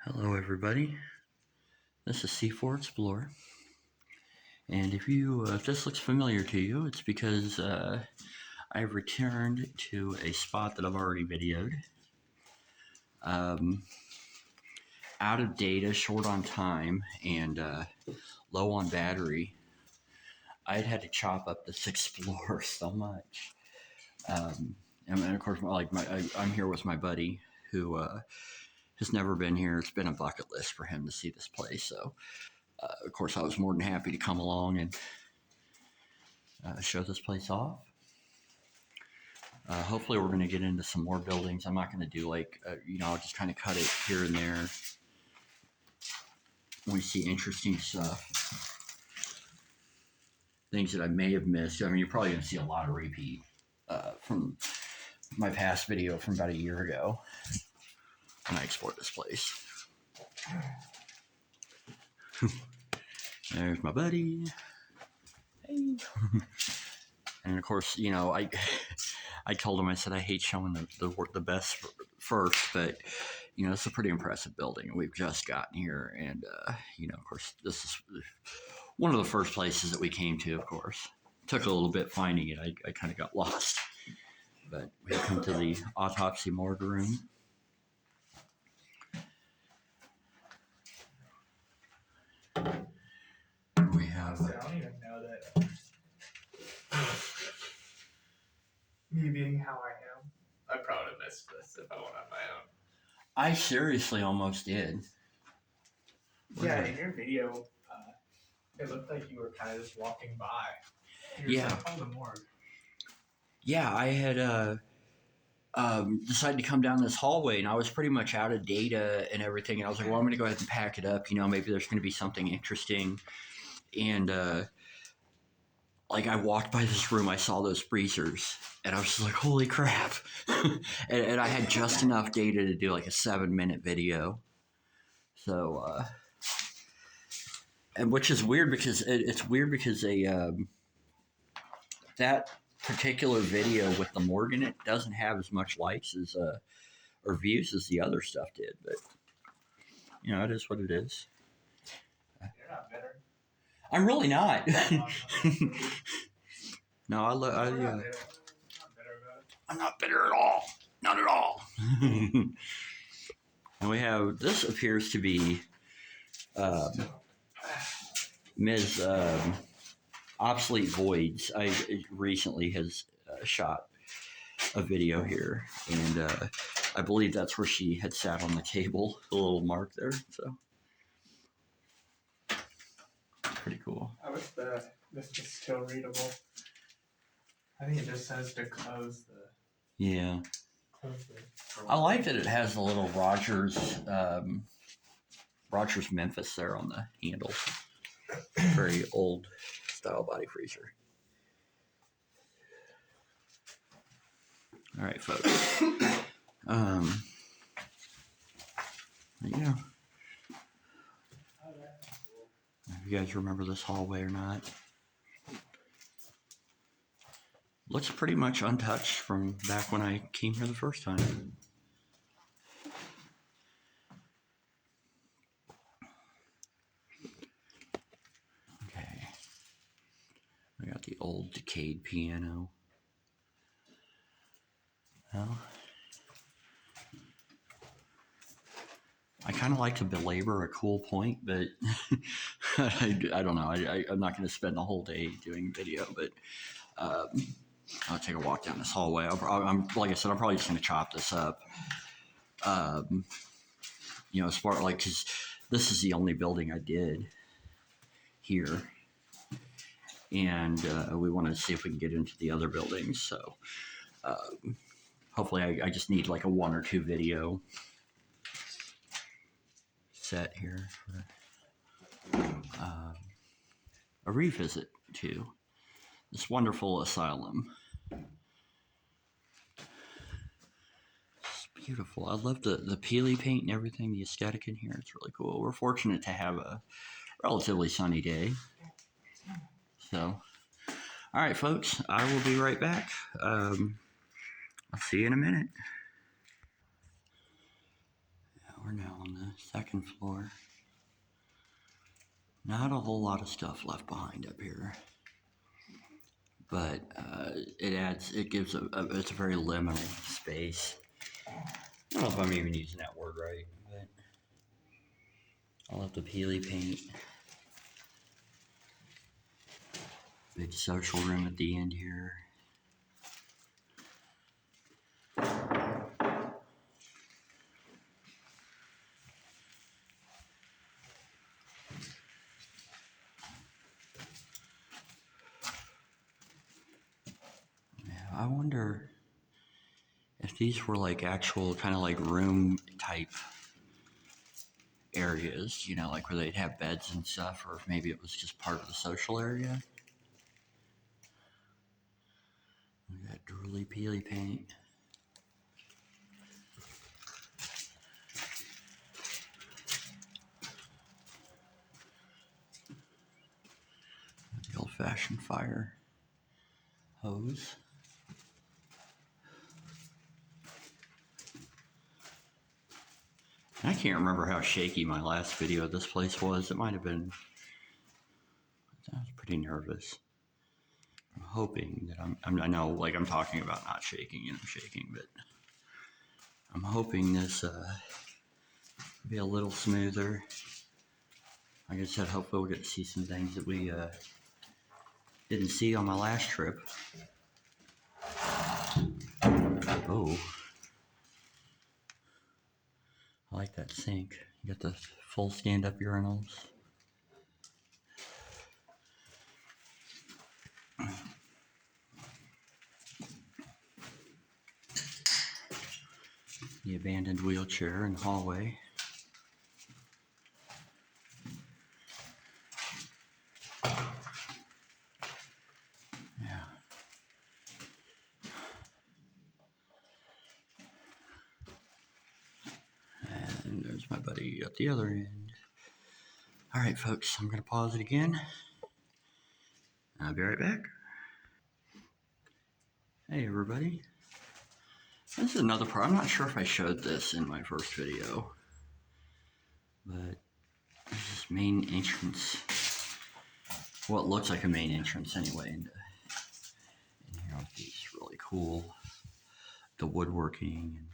Hello everybody, this is C4 Explorer, and if this looks familiar to you, it's because I've returned to a spot that I've already videoed. Out of data, short on time, and low on battery. I'd had to chop up this Explorer so much. And of course, I'm here with my buddy who has never been here. It's been a bucket list for him to see this place, so of course, I was more than happy to come along and show this place off. Hopefully, we're going to get into some more buildings. I'm not going to do I'll just kind of cut it here and there when we see interesting stuff. Things that I may have missed. I mean, you're probably going to see a lot of repeat from my past video from about a year ago when I explored this place. There's my buddy. Hey. And of course, I told him, I said, I hate showing the best first, but, it's a pretty impressive building. We've just gotten here, and, of course, this is one of the first places that we came to, of course. Took a little bit finding it. I kind of got lost. But we come to the autopsy morgue room. We have... I don't even know that me being how I am, I probably would have missed this if I went on my own. I seriously almost did. Yeah, in your video, it looked like you were kind of just walking by. Yeah. Oh, the morgue. Yeah, I had decided to come down this hallway, and I was pretty much out of data and everything. And I was like, well, I'm going to go ahead and pack it up. Maybe there's going to be something interesting. And I walked by this room, I saw those freezers, and I was just like, holy crap. and I had just enough data to do like a 7-minute video. So, and which is weird because it's weird because that particular video with the morgue in it doesn't have as much likes as or views as the other stuff did, but it is what it is. You're not bitter. I'm really not. No, I'm not bitter about it. I'm not bitter at all. Not at all. And we have, this appears to be Ms. Obsolete Voids. I recently has shot a video here, and I believe that's where she had sat on the table, the little mark there, so pretty cool. I wish this was still readable. I think it just says to close the... Yeah. I like that it has the little Rogers Memphis there on the handle. Very old style body freezer. All right, folks. There you go. If you guys remember this hallway or not. Looks pretty much untouched from back when I came here the first time. Okay. We got the old decayed piano. Well, I kind of like to belabor a cool point, but I don't know. I'm not going to spend the whole day doing video, but I'll take a walk down this hallway. I'm like I said, I'm probably just going to chop this up. As far because this is the only building I did here, and we want to see if we can get into the other buildings. So hopefully, I just need like a 1 or 2 video set here for a revisit to this wonderful asylum. It's beautiful. I love the peely paint and everything, the aesthetic in here. It's really cool. We're fortunate to have a relatively sunny day. So, all right, folks, I will be right back. I'll see you in a minute. we're now on the second floor. Not a whole lot of stuff left behind up here, but it gives it's a very liminal space. I don't know if I'm even using that word right, but I love the peely paint. Big social room at the end here. I wonder if these were like actual kind of like room type areas, you know, like where they'd have beds and stuff, or if maybe it was just part of the social area. Look at that drooly peely paint. The old-fashioned fire hose. I can't remember how shaky my last video of this place was. It might have been, I was pretty nervous. I'm hoping that I know, like I'm talking about not shaking and I'm shaking, but I'm hoping this will be a little smoother. Like I said, hopefully we'll get to see some things that we didn't see on my last trip. Oh. I like that sink. You got the full stand-up urinals. The abandoned wheelchair in the hallway. Yeah. And there's my buddy at the other end. All right, folks, I'm going to pause it again. I'll be right back. Hey, everybody. This is another part. I'm not sure if I showed this in my first video, but this main entrance. Well, it looks like a main entrance anyway. In here with these really cool, the woodworking and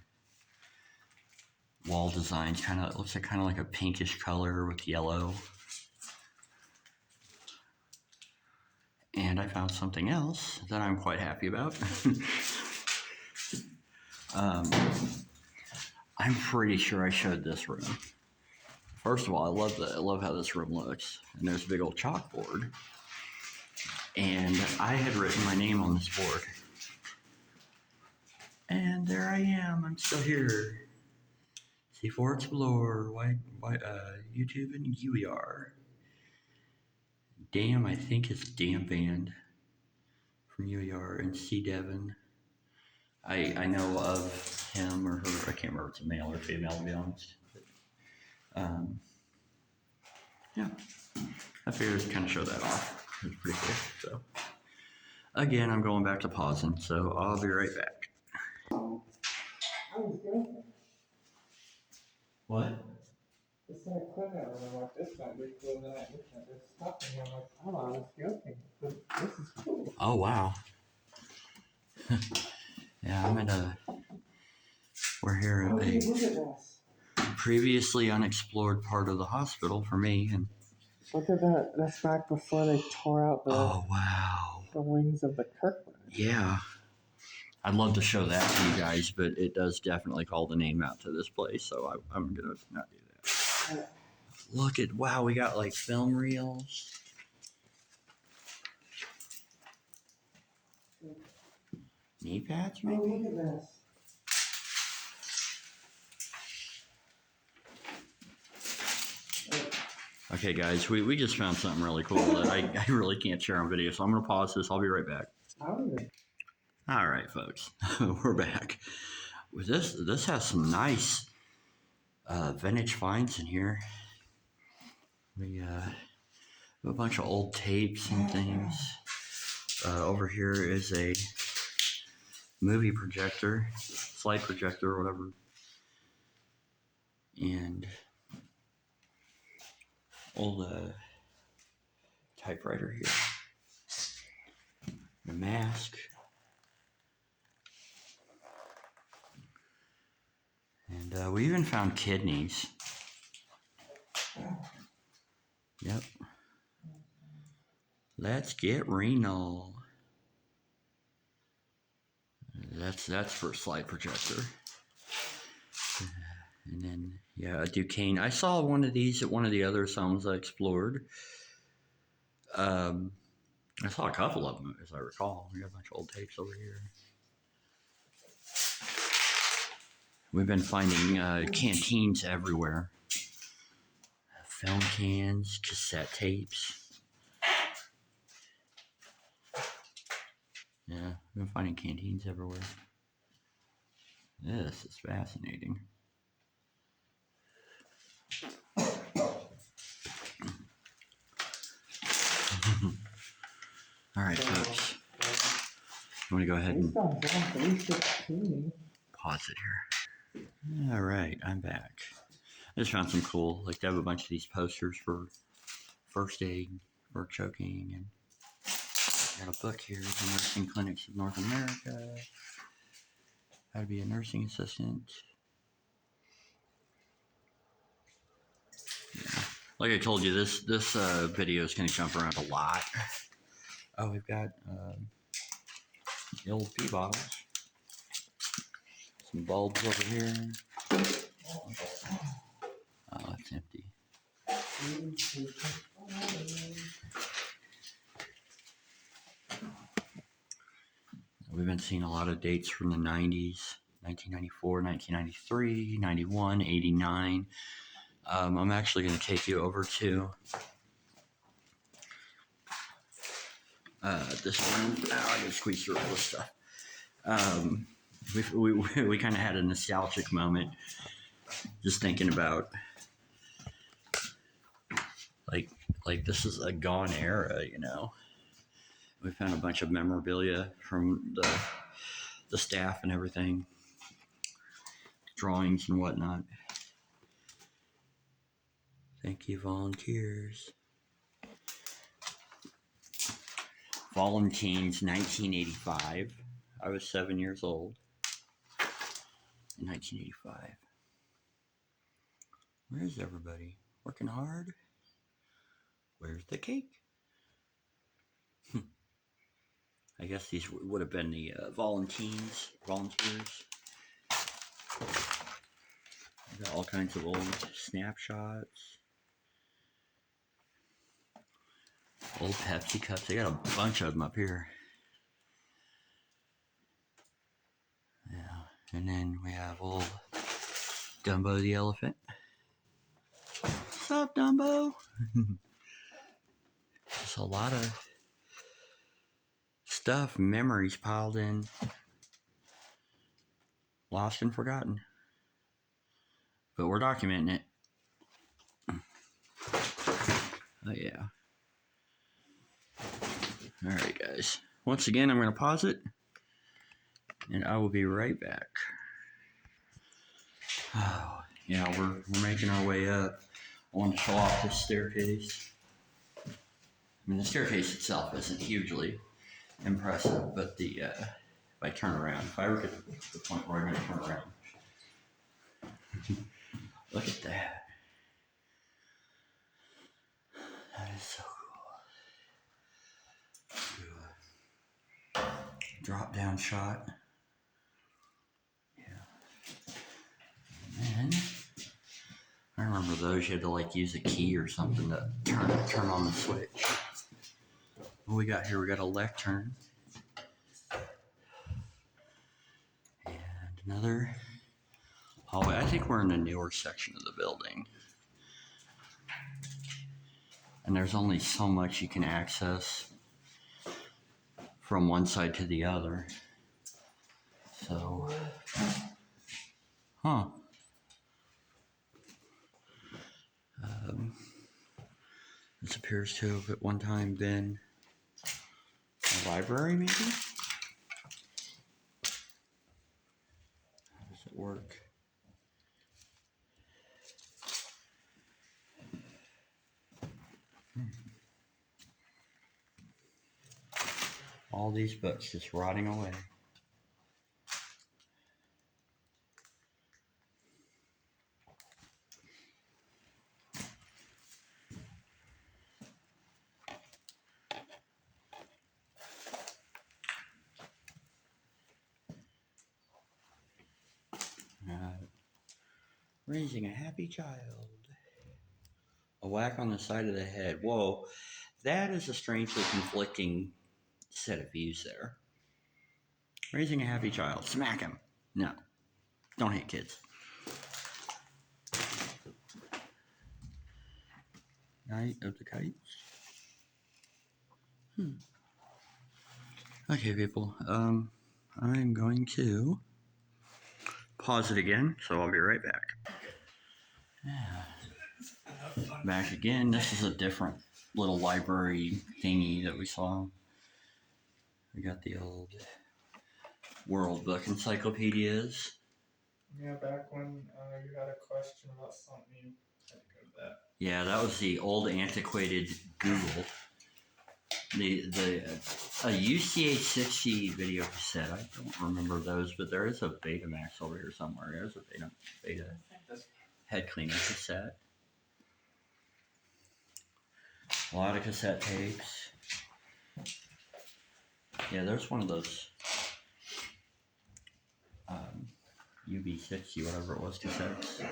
wall designs. It looks like like a pinkish color with yellow. And I found something else that I'm quite happy about. I'm pretty sure I showed this room. First of all, I love how this room looks. And there's a big old chalkboard. And I had written my name on this board. And there I am. I'm still here. C4 Explorer, YouTube and UER. Damn, I think it's Damn Band from UER, and C Devon. I know of him or her. I can't remember if it's a male or female, to be honest. But, yeah, I figured to kind of show that off. It was pretty cool. So, again, I'm going back to pausing, so I'll be right back. What? It's so clever when I'm like, this might be cool, then I look at this stuff and I'm like, oh, I was joking, but this is cool. Oh, wow. Yeah, we're here at a previously unexplored part of the hospital for me. And look at that. That's back before they tore out oh, wow. The wings of the Kirkland. Yeah. I'd love to show that to you guys, but it does definitely call the name out to this place, so I'm going to not do that. Look at, wow, we got like film reels. Knee pads, maybe? Oh, look at this. Okay, guys, we just found something really cool that I really can't share on video, so I'm going to pause this. I'll be right back. All right, folks, we're back. This has some nice vintage finds in here. We have a bunch of old tapes and things. Over here is a movie projector, slide projector, or whatever and old typewriter here. The mask. And we even found kidneys. Yep. Let's get renal. That's for a slide projector. And then, yeah, a Duquesne. I saw one of these at one of the other zones I explored. I saw a couple of them, as I recall. We got a bunch of old tapes over here. We've been finding canteens everywhere. Film cans, cassette tapes. Yeah, we've been finding canteens everywhere. This is fascinating. All right, folks. I'm going to go ahead and pause it here. All right, I'm back. I just found some cool, like, they have a bunch of these posters for first aid, for choking, and I got a book here, The Nursing Clinics of North America, How to Be a Nursing Assistant. Yeah. Like I told you, this video is going to jump around a lot. Oh, we've got the old pee bottles. Some bulbs over here. Oh, it's empty. We've been seeing a lot of dates from the 90s, 1994, 1993, 91, 89. I'm actually going to take you over to this one. Oh, I can squeeze through all this stuff. We kind of had a nostalgic moment just thinking about like this is a gone era, you know. We found a bunch of memorabilia from the staff and everything, drawings and whatnot. Thank you, volunteers. Volunteers, 1985. I was 7 years old in 1985. Where's everybody? Working hard? Where's the cake? I guess these would have been the volunteers. Got all kinds of old snapshots. Old Pepsi cups. They got a bunch of them up here. Yeah. And then we have old Dumbo the elephant. What's up, Dumbo? Just a lot of stuff, memories piled in. Lost and forgotten. But we're documenting it. Oh, yeah. Alright, guys. Once again, I'm going to pause it. And I will be right back. Oh, yeah, we're making our way up. I want to show off this staircase. I mean, the staircase itself isn't hugely impressive, but the if I turn around, if I ever get to the point where I'm going to turn around, look at that. That is so cool. Drop down shot. Yeah. And then I remember those you had to like use a key or something to turn on the switch. What we got here? We got a lectern. And another hallway. I think we're in a newer section of the building. And there's only so much you can access from one side to the other. So, this appears to have at one time been a library, maybe? How does it work? All these books just rotting away. Raising a happy child. A whack on the side of the head. Whoa, that is a strangely conflicting set of views there. Raising a happy child. Smack him. No, don't hit kids. Night of the Kites. Okay, people. I'm going to pause it again, so I'll be right back. Back again. This is a different little library thingy that we saw. We got the old World Book encyclopedias. Yeah, back when you had a question about something, you had to go to that. Yeah, that was the old antiquated Google. A UCH 60 video cassette. I don't remember those, but there is a Betamax over here somewhere. There's a beta head cleaner cassette. A lot of cassette tapes. Yeah, there's one of those UB60, whatever it was, cassettes. This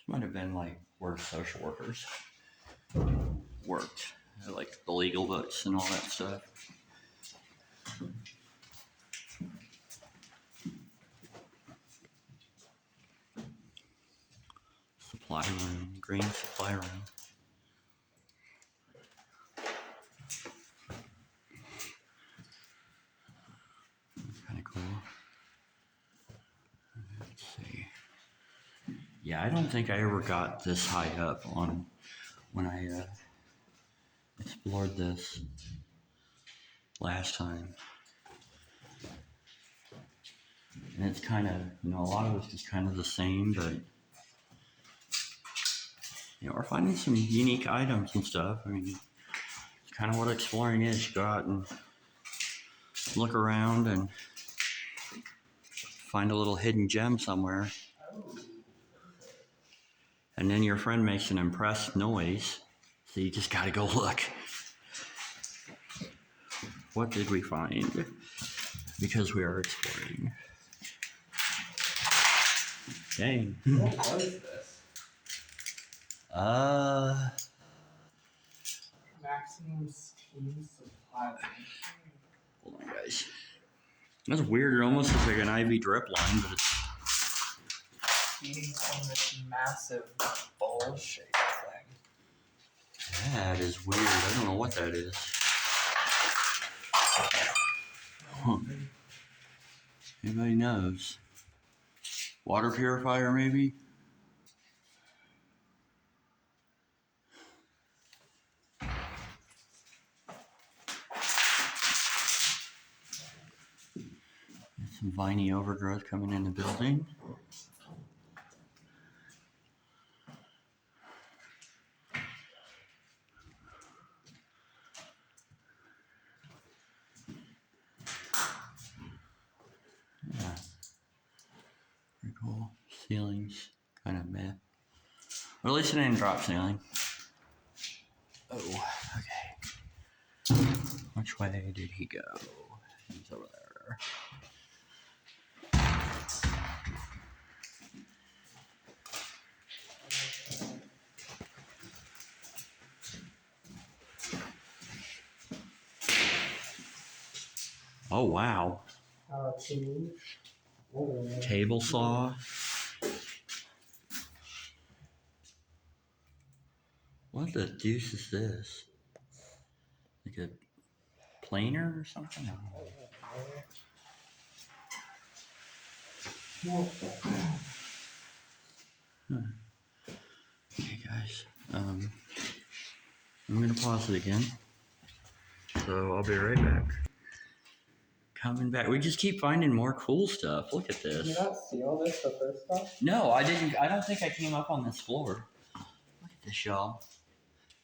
might have been like where social workers worked, like the legal books and all that stuff. Supply room, green supply room. Kind of cool. Let's see. Yeah, I don't think I ever got this high up on when I explored this last time. And it's kind of, a lot of it's just kind of the same, but we're finding some unique items and stuff. I mean, it's kind of what exploring is. You go out and look around and find a little hidden gem somewhere. And then your friend makes an impressed noise, so you just gotta go look. What did we find? Because we are exploring. Dang. What was this? Maximum Steam Supply. Hold on, guys. That's weird. It almost looks like an IV drip line, but it's Feeding from this massive bowl-shaped thing. that is weird. I don't know what that is. Huh. Anybody knows? Water purifier, maybe? Some viney overgrowth coming in the building. Yeah. Pretty cool. Ceilings, kind of meh. Or at least it didn't drop ceiling. Oh, okay. Which way did he go? He's over there. Oh, wow. Table saw. What the deuce is this? Like a planer or something? Huh. Okay, guys. I'm gonna pause it again. So I'll be right back. Coming back. We just keep finding more cool stuff. Look at this. Did you not see all this the first time? No, I didn't. I don't think I came up on this floor. Look at this, y'all.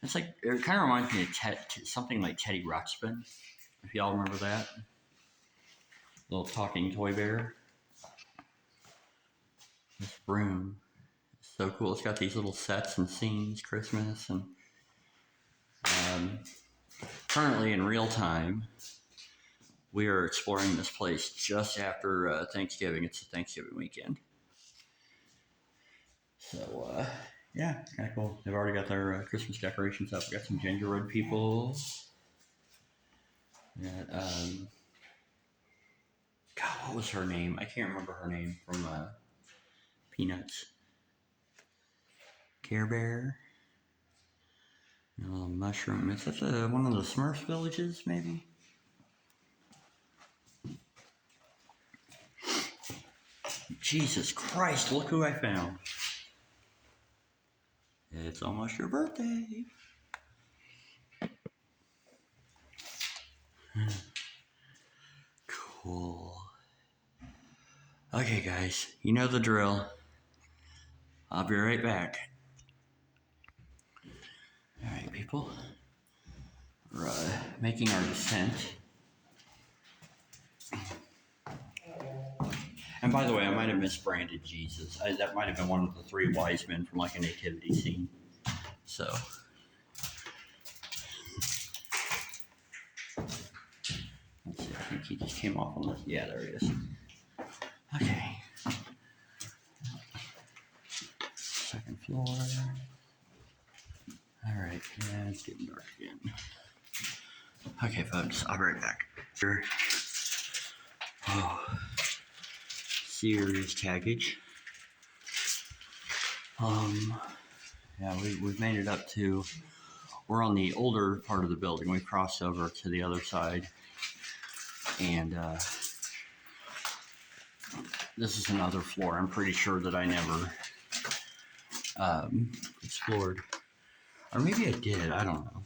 It's like, it kind of reminds me of something like Teddy Ruxpin, if y'all remember that. Little talking toy bear. This room is so cool. It's got these little sets and scenes, Christmas, and currently in real time, we are exploring this place just after Thanksgiving. It's a Thanksgiving weekend. So, yeah, kind of cool. They've already got their Christmas decorations up. We got some gingerbread people. We got, God, what was her name? I can't remember her name from Peanuts. Care Bear. A little mushroom. Is that one of the Smurf villages, maybe? Jesus Christ, look who I found. It's almost your birthday. Cool. Okay, guys, you know the drill. I'll be right back. Alright, people. We're making our descent. And by the way, I might have misbranded Jesus. That might have been one of the three wise men from like a nativity scene. So. Let's see, I think he just came off on this. Yeah, there he is. Okay. Second floor. Alright, yeah, it's getting dark again. Okay, folks, I'll be right back. Sure. Oh. Serious taggage. Yeah, we've made it up to, we're on the older part of the building. We've crossed over to the other side. And this is another floor. I'm pretty sure that I never explored. Or maybe I did, I don't know.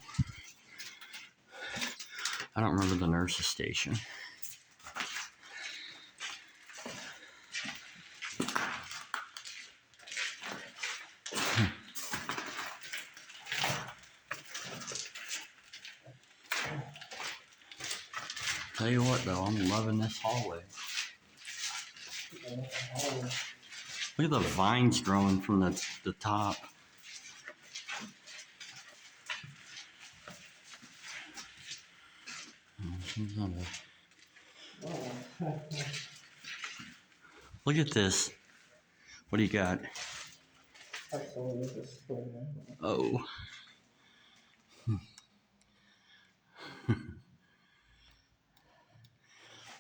I don't remember the nurse's station. Tell you what though, I'm loving this hallway. Look at the vines growing from the top. Look at this. What do you got? Oh.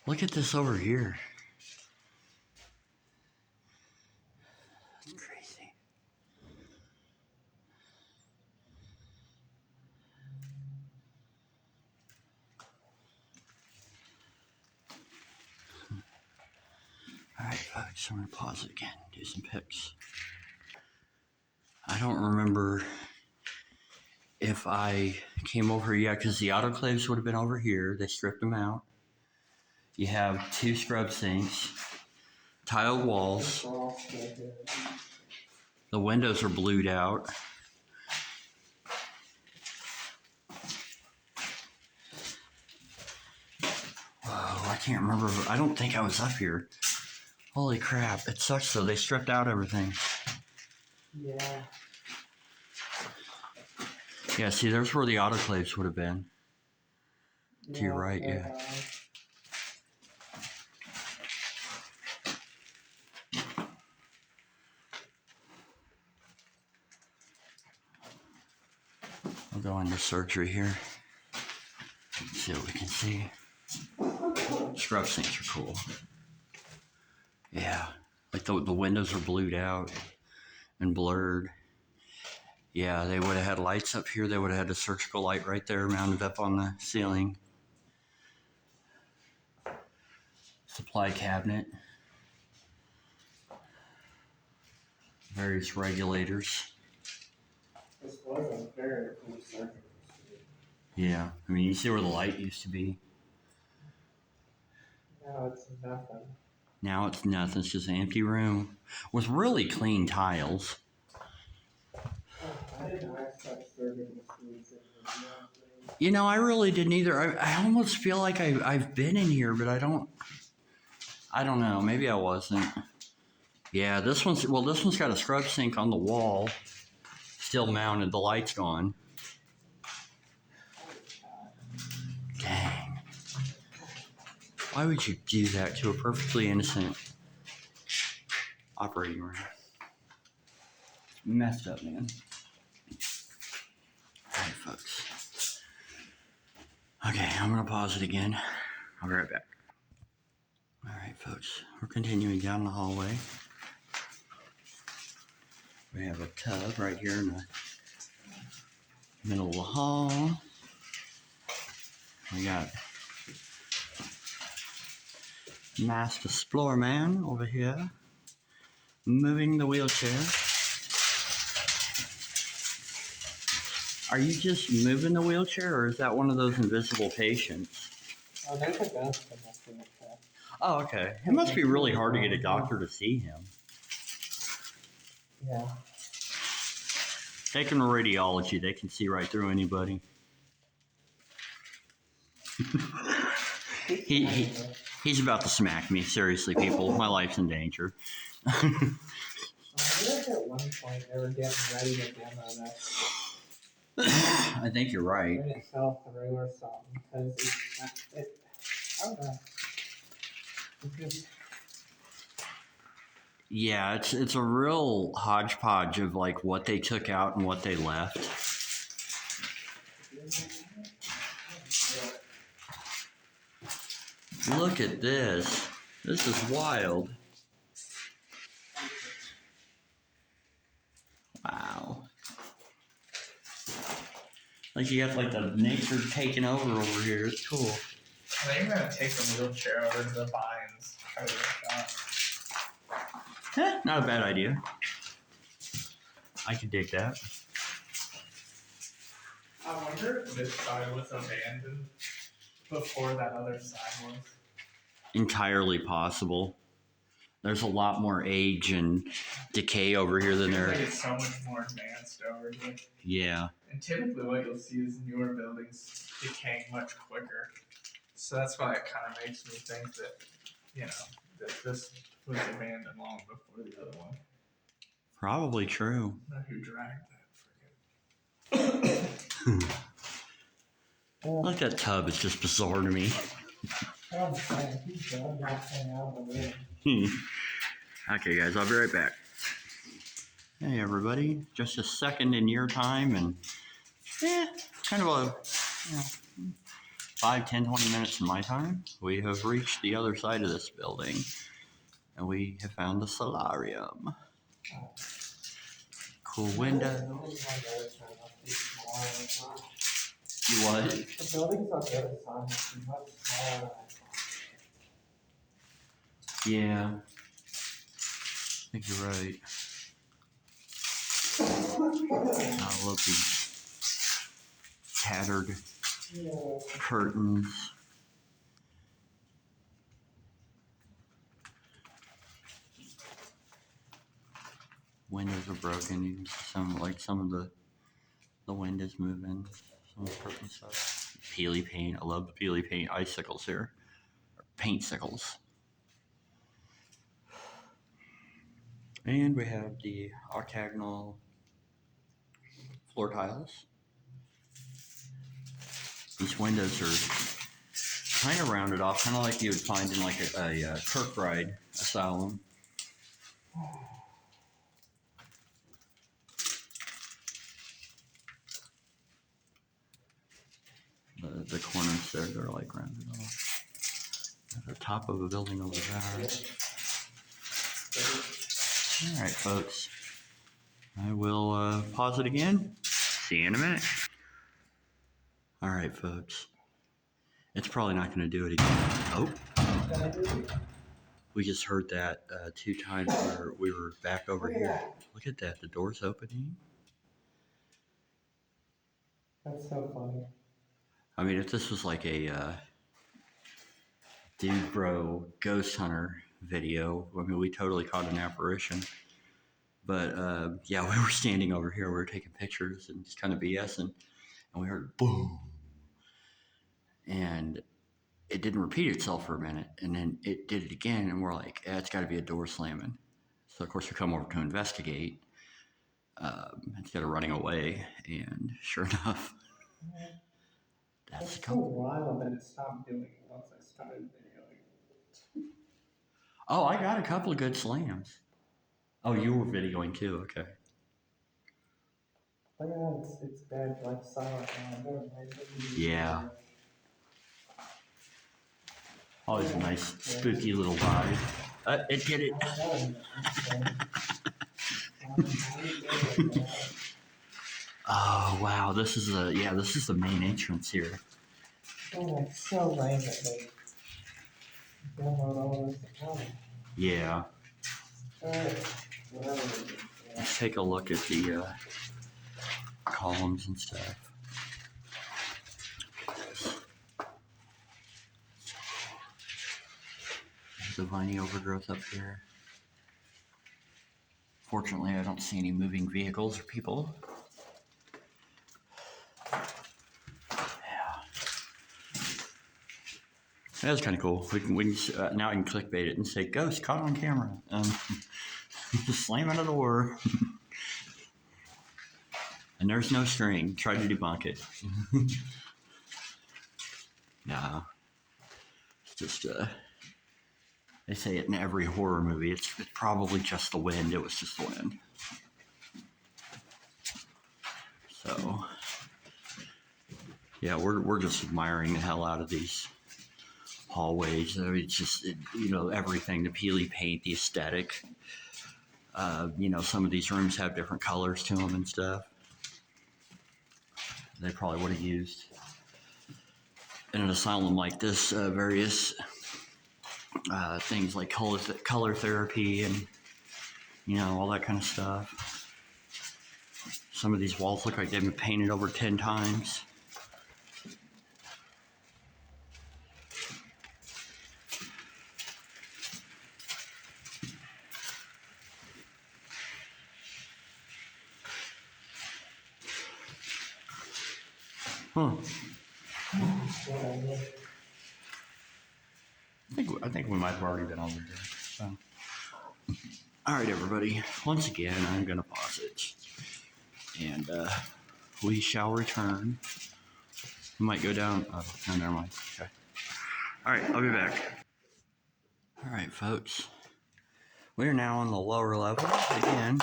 Look at this over here. That's crazy. Alright, folks, I'm going to pause it again, do some pics. I don't remember if I came over here yet, because the autoclaves would have been over here. They stripped them out. You have 2 scrub sinks, tiled walls. The windows are blued out. Whoa, I can't remember. I don't think I was up here. Holy crap. It sucks though. They stripped out everything. Yeah. Yeah, see, there's where the autoclaves would have been. To your right, yeah. We'll go into surgery here. See what we can see. Scrub sinks are cool. Yeah, like the windows are blued out and blurred. Yeah, they would have had lights up here. They would have had a surgical light right there mounted up on the ceiling. Supply cabinet. Various regulators. This was a very cool surgical suite. Yeah, I mean, you see where the light used to be. Now it's nothing. Now it's nothing. It's just an empty room with really clean tiles. I didn't know I had such surgical suite. You know, I really didn't either. I almost feel like I've been in here, but I don't know. Maybe I wasn't. Yeah, this one's got a scrub sink on the wall, still mounted. The light's gone. Dang. Why would you do that to a perfectly innocent operating room? Messed up, man. Alright, folks. Okay, I'm gonna pause it again. I'll be right back. Alright, folks. We're continuing down the hallway. We have a tub right here in the middle of the hall. We got Master Explorer Man over here, moving the wheelchair. Are you just moving the wheelchair, or is that one of those invisible patients? Oh, there's a ghost in this wheelchair. Oh, okay. It must be really hard to get a doctor to see him. Yeah. Taking radiology, they can see right through anybody. He's about to smack me. Seriously, people, my life's in danger. I think at one point they were getting ready to demo this. I think you're right. When it fell through or something, because I don't know. It's just, Yeah, it's a real hodgepodge of like what they took out and what they left. Look at this. This is wild. Wow. Like you got like the nature taking over here. It's cool. I think I'm gonna take the wheelchair over to the vines. Try to get that. Not a bad idea. I could dig that. I wonder if this side was abandoned before that other side was. Entirely possible. There's a lot more age and decay over here than there. It's so much more advanced over here. Yeah. And typically what you'll see is newer buildings decaying much quicker. So that's why it kind of makes me think that, you know, that this was abandoned long before the other one. Probably true. I don't know who dragged that friggin'. Like that tub is just bizarre to me. Okay, guys, I'll be right back. Hey, everybody. Just a second in your time, and kind of a 5, 10, 20 minutes in my time. We have reached the other side of this building, and we have found the solarium. Cool window. You what? The buildings on the other side must be much smaller than I thought. Yeah. I think you're right. I love these tattered curtains. Windows are broken. You can see some of the windows moving. Some of the curtain stuff. Peely paint. I love the peely paint icicles here. Or paintsicles. And we have the octagonal floor tiles. These windows are kind of rounded off, kind of like you would find in like a Kirkbride asylum. The corners there, they're like rounded off. At the top of a building over there. All right, folks. I will pause it again. See you in a minute. All right, folks. It's probably not going to do it again. Oh. We just heard that 2 times where we were back over here. Look at that. The door's opening. That's so funny. I mean, if this was like a dude bro ghost hunter video, I mean, we totally caught an apparition. But yeah, we were standing over here, we were taking pictures and just kind of BSing. and we heard boom, and it didn't repeat itself for a minute, and then it did it again, and we're like, it's got to be a door slamming. So of course we come over to investigate. Instead of running away, and sure enough, that's It's the so company. wild that it stopped doing it once I started videoing. Oh, I got a couple of good slams. Oh, you were videoing too. Okay. Oh yeah, it's dead, like silent now. Yeah. Always a nice spooky little vibe. It did it. Oh wow, this is the main entrance here. Oh, it's so lame that they download all this account. Yeah. Whatever. Let's take a look at the columns and stuff. The viney overgrowth up here. Fortunately, I don't see any moving vehicles or people. That was kind of cool. We can now I can clickbait it and say ghost caught on camera. Slam on the door. And there's no string. Try to debunk it. Nah. It's just they say it in every horror movie. It's probably just the wind. It was just the wind. So yeah, we're just admiring the hell out of these hallways. I mean, it's just everything, the peely paint, the aesthetic. Some of these rooms have different colors to them and stuff. They probably would have used in an asylum like this various things like color therapy and all that kind of stuff. Some of these walls look like they've been painted over 10 times. Huh. I think we might have already been over here. So. All right, everybody. Once again, I'm going to pause it. And we shall return. We might go down. Oh, no, never mind. Okay. All right, I'll be back. All right, folks. We are now on the lower level again.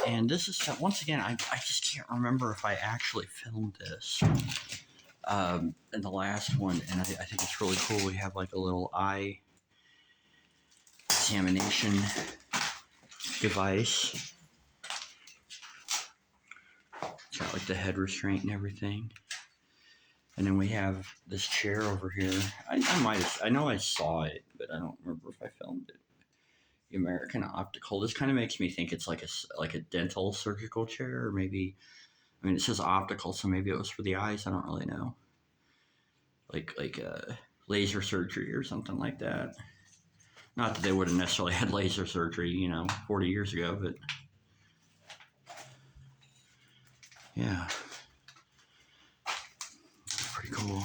And this is, once again, I just can't remember if I actually filmed this in the last one. And I think it's really cool. We have like a little eye examination device. It's got like the head restraint and everything. And then we have this chair over here. I know I saw it, but I don't remember if I filmed it. The American Optical. This kind of makes me think it's like a dental surgical chair, or maybe. I mean, it says optical, so maybe it was for the eyes. I don't really know. Like laser surgery or something like that. Not that they would have necessarily had laser surgery, 40 years ago, but yeah, pretty cool.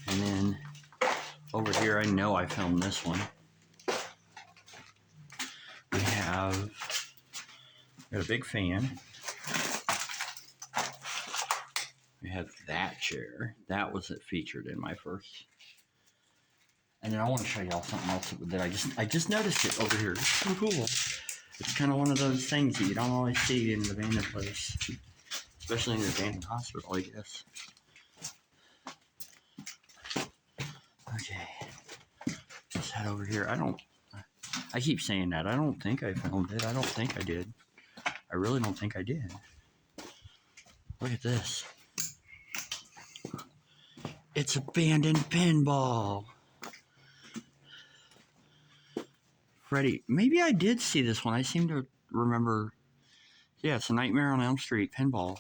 And then over here, I know I filmed this one. We got a big fan. We have that chair. That was featured in my first. And then I want to show y'all something else that I just noticed it over here. It's so cool. It's kind of one of those things that you don't always see in an abandoned place, especially in an abandoned hospital, I guess. Okay, let's head over here. I keep saying that. I don't think I filmed it. I don't think I did. I really don't think I did. Look at this. It's abandoned pinball. Freddy, maybe I did see this one. I seem to remember. Yeah, it's a Nightmare on Elm Street pinball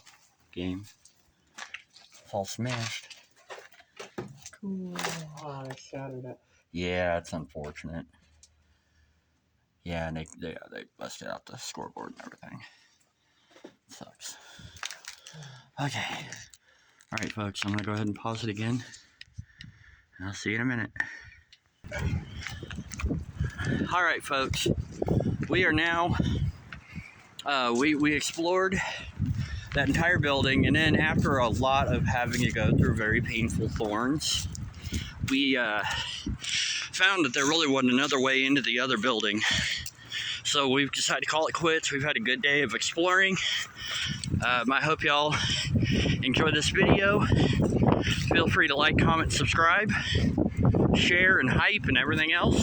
game. It's all smashed. Cool. Oh, I shattered it. Yeah, it's unfortunate. Yeah, and they busted out the scoreboard and everything. Sucks. Okay. All right, folks. I'm gonna go ahead and pause it again. I'll see you in a minute. All right, folks. We are now. We explored that entire building, and then after a lot of having to go through very painful thorns, we found that there really wasn't another way into the other building. So we've decided to call it quits. We've had a good day of exploring. I hope y'all enjoy this video. Feel free to like, comment, subscribe, share, and hype, and everything else.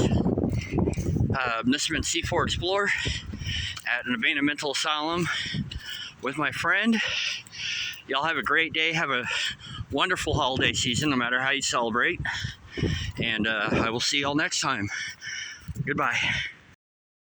This has been C4 Explorer at an abandoned mental asylum with my friend. Y'all have a great day. Have a wonderful holiday season, no matter how you celebrate. And I will see y'all next time. Goodbye.